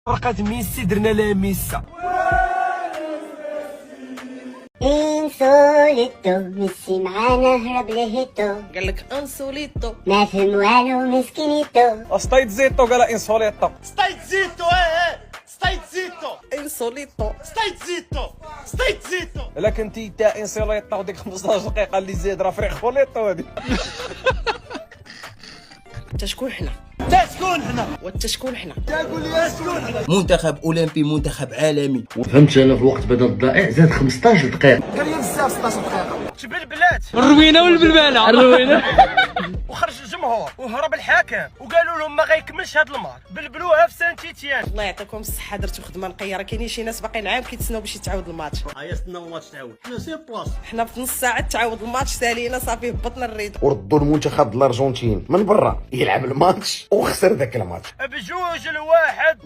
فرقة ميسي درنا لها ميسا. انسوليتو ميسي معانا هرب لهيتو، قالك انسوليتو ما فهم والو مسكينيتو. اسطيت زيتو قال انسوليتو. ستايت زيتو ايه ستايت زيتو انسوليتو ستايت زيتو ستايت زيتو. الا كنتي تا انسوليتو ديك 15 دقيقه اللي زاد راه فريق خوليتو هادي. انت شكون حنا؟ تا شكون حنا؟ وانت شكون حنا؟ تقول لي شكون حنا؟ منتخب اولمبي، منتخب عالمي. فهمت انا في الوقت بدل الضائع زاد 15 دقيقه. قال لي بزاف 16 دقيقة. جبل البلاد الروينة والبلبالة. الروينة. وخرج الجمهور وهرب الحكم وقالوا لهم ما غيكملش هذا الماتش، بلبلوها في سان تيتيان. الله يعطيكم الصحه، درتو خدمه نقيه. راه كاينين شي ناس باقيين عام كيتسناو باش يتعاود الماتش. هيا استناو الماتش تعاود، حنا سير بلاص. حنا في نص ساعه تعاود الماتش، سالينا صافي هبطنا الريد. وردوا المنتخب د الارجنتين من برا يلعب الماتش وخسر ذاك الماتش. بجوج الواحد